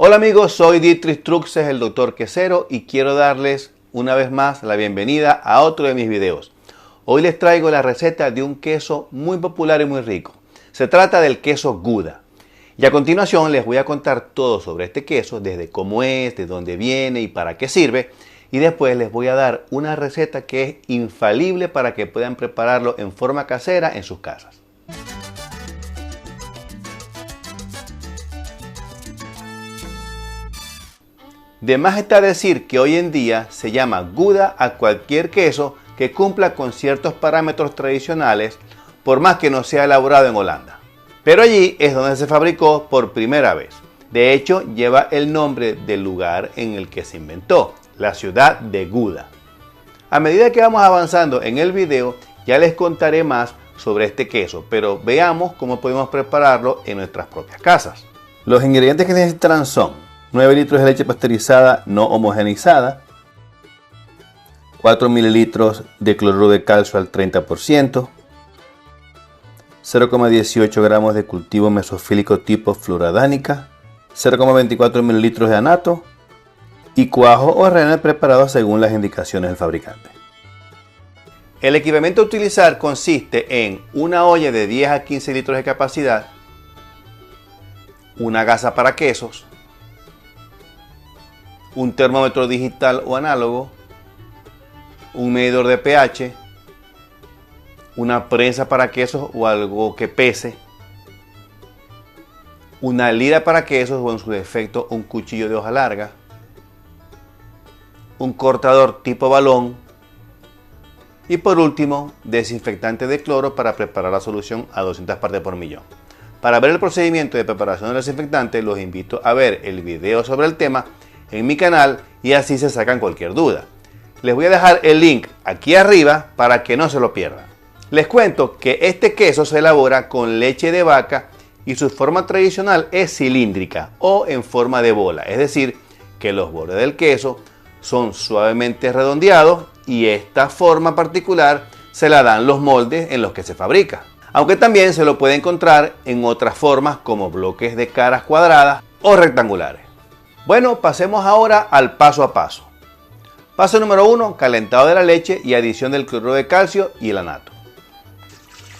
Hola amigos, soy Dietrich Truxes, el Dr. Quesero, y quiero darles una vez más la bienvenida a otro de mis videos. Hoy les traigo la receta de un queso muy popular y muy rico. Se trata del queso Gouda. Y a continuación les voy a contar todo sobre este queso, desde cómo es, de dónde viene y para qué sirve. Y después les voy a dar una receta que es infalible para que puedan prepararlo en forma casera en sus casas. De más está decir que hoy en día se llama Gouda a cualquier queso que cumpla con ciertos parámetros tradicionales, por más que no sea elaborado en Holanda. Pero allí es donde se fabricó por primera vez. De hecho, lleva el nombre del lugar en el que se inventó, la ciudad de Gouda. A medida que vamos avanzando en el video, ya les contaré más sobre este queso, pero veamos cómo podemos prepararlo en nuestras propias casas. Los ingredientes que necesitarán son 9 litros de leche pasteurizada no homogeneizada, 4 mililitros de cloruro de calcio al 30%, 0,18 gramos de cultivo mesofílico tipo Floradánica, 0,24 mililitros de anato y cuajo o rennet preparado según las indicaciones del fabricante. El equipamiento a utilizar consiste en una olla de 10 a 15 litros de capacidad, una gasa para quesos, un termómetro digital o análogo, un medidor de pH, una prensa para quesos o algo que pese, una lira para quesos o en su defecto un cuchillo de hoja larga, un cortador tipo balón y por último desinfectante de cloro para preparar la solución a 200 partes por millón. Para ver el procedimiento de preparación del desinfectante los invito a ver el video sobre el tema en mi canal y así se sacan cualquier duda. Les voy a dejar el link aquí arriba para que no se lo pierdan. Les cuento que este queso se elabora con leche de vaca y su forma tradicional es cilíndrica o en forma de bola, es decir, que los bordes del queso son suavemente redondeados y esta forma particular se la dan los moldes en los que se fabrica. Aunque también se lo puede encontrar en otras formas como bloques de caras cuadradas o rectangulares. Bueno, pasemos ahora al paso a paso. Paso número 1, calentado de la leche y adición del cloruro de calcio y el anato.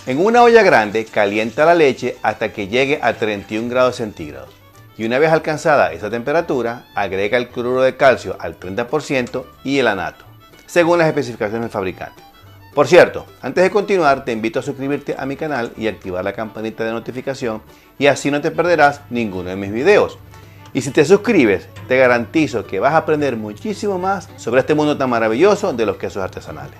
En una olla grande calienta la leche hasta que llegue a 31 grados centígrados y una vez alcanzada esa temperatura agrega el cloruro de calcio al 30% y el anato, según las especificaciones del fabricante. Por cierto, antes de continuar te invito a suscribirte a mi canal y activar la campanita de notificación y así no te perderás ninguno de mis videos. Y si te suscribes, te garantizo que vas a aprender muchísimo más sobre este mundo tan maravilloso de los quesos artesanales.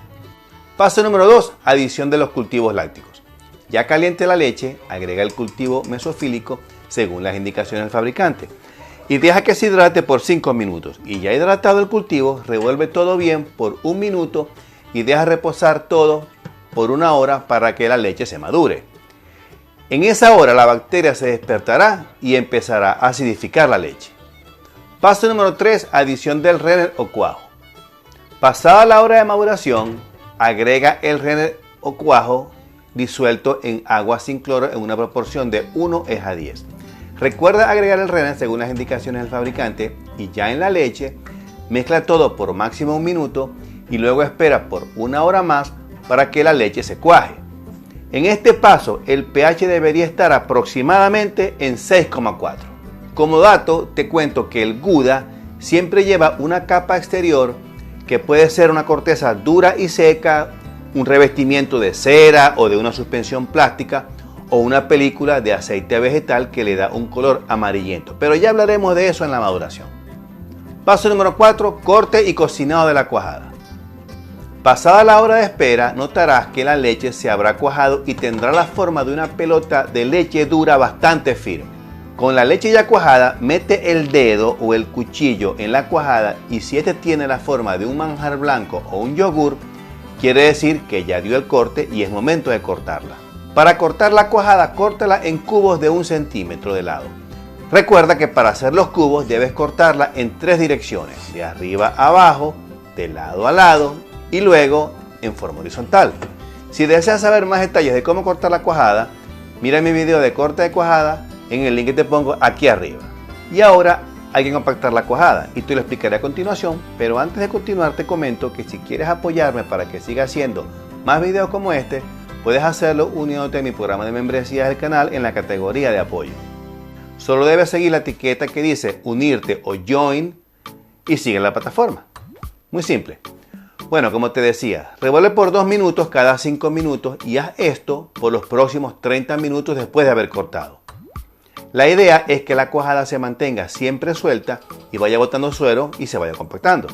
Paso número 2, adición de los cultivos lácticos. Ya caliente la leche, agrega el cultivo mesofílico según las indicaciones del fabricante y deja que se hidrate por 5 minutos. Y ya hidratado el cultivo, revuelve todo bien por 1 minuto y deja reposar todo por 1 hora para que la leche se madure. En esa hora la bacteria se despertará y empezará a acidificar la leche. Paso número 3, adición del rennet o cuajo. Pasada la hora de maduración, agrega el rennet o cuajo disuelto en agua sin cloro en una proporción de 1:10. Recuerda agregar el rennet según las indicaciones del fabricante y ya en la leche mezcla todo por máximo 1 minuto y luego espera por 1 hora más para que la leche se cuaje. En este paso el pH debería estar aproximadamente en 6,4. Como dato te cuento que el Gouda siempre lleva una capa exterior que puede ser una corteza dura y seca, un revestimiento de cera o de una suspensión plástica o una película de aceite vegetal que le da un color amarillento, pero ya hablaremos de eso en la maduración. Paso número 4, corte y cocinado de la cuajada. Pasada la hora de espera, notarás que la leche se habrá cuajado y tendrá la forma de una pelota de leche dura bastante firme. Con la leche ya cuajada, mete el dedo o el cuchillo en la cuajada y si este tiene la forma de un manjar blanco o un yogur, quiere decir que ya dio el corte y es momento de cortarla. Para cortar la cuajada, córtala en cubos de 1 centímetro de lado. Recuerda que para hacer los cubos debes cortarla en 3 direcciones, de arriba a abajo, de lado a lado y luego en forma horizontal. Si deseas saber más detalles de cómo cortar la cuajada, mira mi video de corte de cuajada en el link que te pongo aquí arriba. Y ahora hay que compactar la cuajada y te lo explicaré a continuación, pero antes de continuar te comento que si quieres apoyarme para que siga haciendo más videos como este, puedes hacerlo uniéndote a mi programa de membresías del canal en la categoría de apoyo. Solo debes seguir la etiqueta que dice unirte o join y sigue la plataforma. Muy simple. Bueno, como te decía, revuelve por 2 minutos cada 5 minutos y haz esto por los próximos 30 minutos después de haber cortado. La idea es que la cuajada se mantenga siempre suelta y vaya botando suero y se vaya compactando.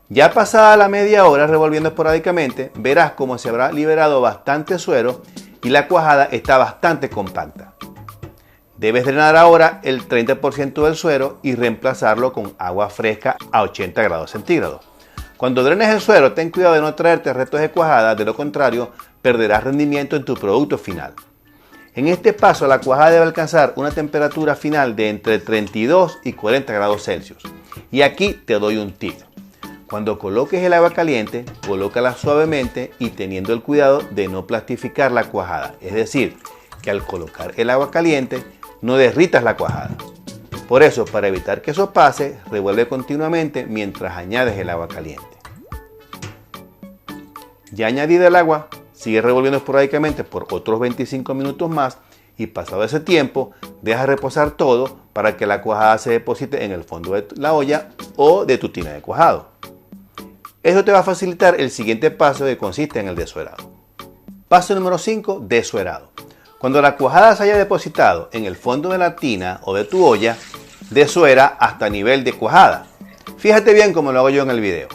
Ya pasada la media hora revolviendo esporádicamente, verás cómo se habrá liberado bastante suero y la cuajada está bastante compacta. Debes drenar ahora el 30% del suero y reemplazarlo con agua fresca a 80 grados centígrados. Cuando drenes el suero, ten cuidado de no traerte restos de cuajada, de lo contrario, perderás rendimiento en tu producto final. En este paso, la cuajada debe alcanzar una temperatura final de entre 32 y 40 grados Celsius. Y aquí te doy un tip. Cuando coloques el agua caliente, colócala suavemente y teniendo el cuidado de no plastificar la cuajada. Es decir, que al colocar el agua caliente, no derritas la cuajada. Por eso, para evitar que eso pase, revuelve continuamente mientras añades el agua caliente. Ya añadido el agua, sigue revolviendo esporádicamente por otros 25 minutos más y pasado ese tiempo, deja reposar todo para que la cuajada se deposite en el fondo de la olla o de tu tina de cuajado. Eso te va a facilitar el siguiente paso que consiste en el desuerado. Paso número 5, desuerado. Cuando la cuajada se haya depositado en el fondo de la tina o de tu olla, desuera hasta nivel de cuajada. Fíjate bien cómo lo hago yo en el video.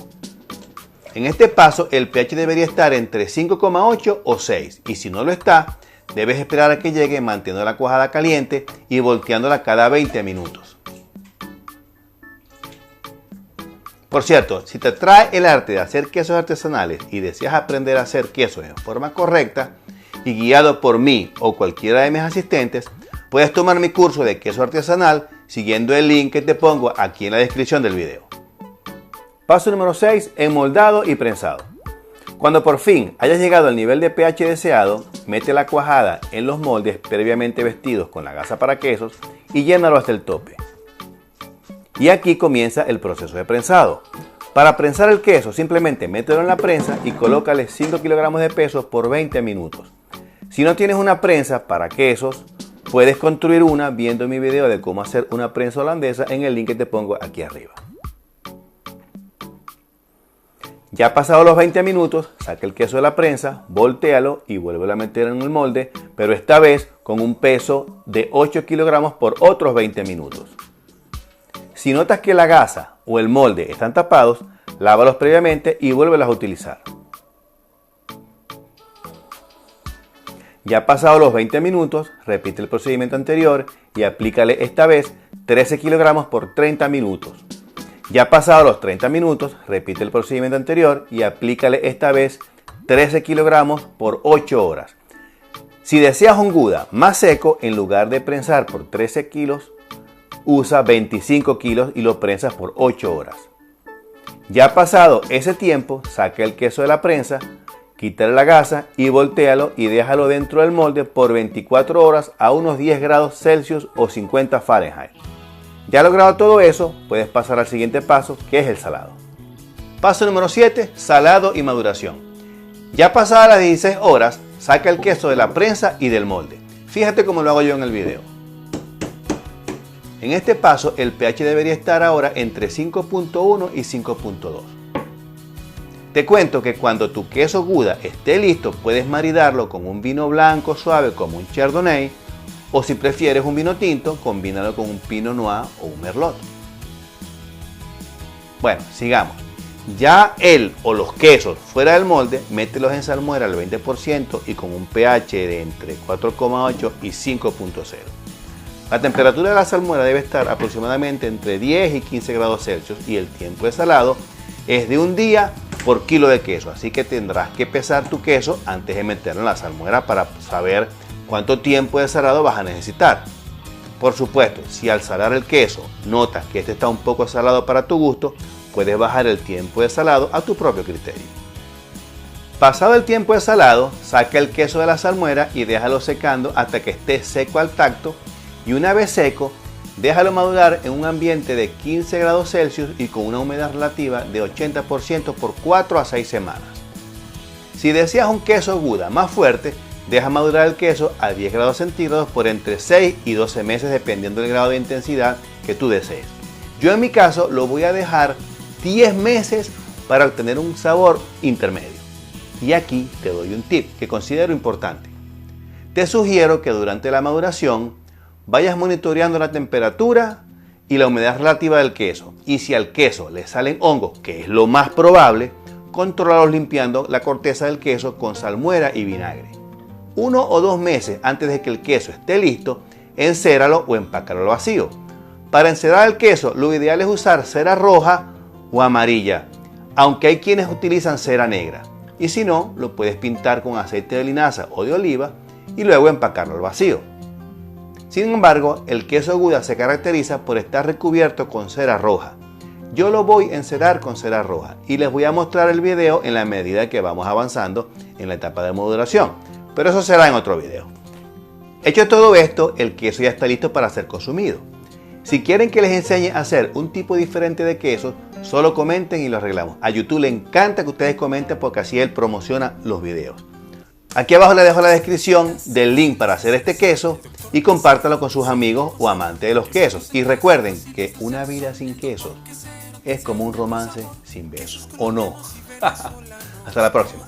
En este paso el pH debería estar entre 5,8 o 6 y si no lo está, debes esperar a que llegue manteniendo la cuajada caliente y volteándola cada 20 minutos. Por cierto, si te atrae el arte de hacer quesos artesanales y deseas aprender a hacer quesos en forma correcta y guiado por mí o cualquiera de mis asistentes, puedes tomar mi curso de queso artesanal siguiendo el link que te pongo aquí en la descripción del video. Paso número 6, enmoldado y prensado. Cuando por fin hayas llegado al nivel de pH deseado, mete la cuajada en los moldes previamente vestidos con la gasa para quesos y llénalo hasta el tope. Y aquí comienza el proceso de prensado. Para prensar el queso, simplemente mételo en la prensa y colócale 5 kilogramos de peso por 20 minutos. Si no tienes una prensa para quesos, puedes construir una viendo mi video de cómo hacer una prensa holandesa en el link que te pongo aquí arriba. Ya pasados los 20 minutos, saca el queso de la prensa, voltéalo y vuélvelo a meter en el molde, pero esta vez con un peso de 8 kilogramos por otros 20 minutos. Si notas que la gasa o el molde están tapados, lávalos previamente y vuélvelos a utilizar. Ya pasados los 20 minutos, repite el procedimiento anterior y aplícale esta vez 13 kilogramos por 30 minutos. Ya pasados los 30 minutos, repite el procedimiento anterior y aplícale esta vez 13 kilogramos por 8 horas. Si deseas un Gouda más seco, en lugar de prensar por 13 kilos, usa 25 kilos y lo prensas por 8 horas. Ya pasado ese tiempo, saca el queso de la prensa, quítale la gasa y voltéalo y déjalo dentro del molde por 24 horas a unos 10 grados Celsius o 50 Fahrenheit. Ya logrado todo eso, puedes pasar al siguiente paso, que es el salado. Paso número 7, salado y maduración. Ya pasadas las 16 horas, saca el queso de la prensa y del molde. Fíjate cómo lo hago yo en el video. En este paso, el pH debería estar ahora entre 5.1 y 5.2. Te cuento que cuando tu queso Gouda esté listo, puedes maridarlo con un vino blanco suave como un Chardonnay, o si prefieres un vino tinto, combínalo con un Pinot Noir o un Merlot. Bueno, sigamos. Ya el o los quesos fuera del molde, mételos en salmuera al 20% y con un pH de entre 4,8 y 5.0. La temperatura de la salmuera debe estar aproximadamente entre 10 y 15 grados Celsius y el tiempo de salado es de un día por kilo de queso, así que tendrás que pesar tu queso antes de meterlo en la salmuera para saber cuánto tiempo de salado vas a necesitar. Por supuesto, si al salar el queso notas que este está un poco salado para tu gusto, puedes bajar el tiempo de salado a tu propio criterio. Pasado el tiempo de salado, saca el queso de la salmuera y déjalo secando hasta que esté seco al tacto y una vez seco, Déjalo madurar en un ambiente de 15 grados Celsius y con una humedad relativa de 80% por 4 a 6 semanas. Si deseas un queso Gouda más fuerte, deja madurar el queso a 10 grados centígrados por entre 6 y 12 meses dependiendo del grado de intensidad que tú desees. Yo en mi caso lo voy a dejar 10 meses para obtener un sabor intermedio. Y aquí te doy un tip que considero importante. Te sugiero que durante la maduración vayas monitoreando la temperatura y la humedad relativa del queso. Y si al queso le salen hongos, que es lo más probable, controlalos limpiando la corteza del queso con salmuera y vinagre. 1 o 2 meses antes de que el queso esté listo, encéralo o empácalo al vacío. Para encerar el queso, lo ideal es usar cera roja o amarilla, aunque hay quienes utilizan cera negra. Y si no, lo puedes pintar con aceite de linaza o de oliva y luego empacarlo al vacío. Sin embargo, el queso Gouda se caracteriza por estar recubierto con cera roja. Yo lo voy a encerar con cera roja y les voy a mostrar el video en la medida que vamos avanzando en la etapa de maduración, pero eso será en otro video. Hecho todo esto, el queso ya está listo para ser consumido. Si quieren que les enseñe a hacer un tipo diferente de queso, solo comenten y lo arreglamos. A YouTube le encanta que ustedes comenten porque así él promociona los videos. Aquí abajo les dejo la descripción del link para hacer este queso y compártalo con sus amigos o amantes de los quesos. Y recuerden que una vida sin queso es como un romance sin besos, ¿o no? Hasta la próxima.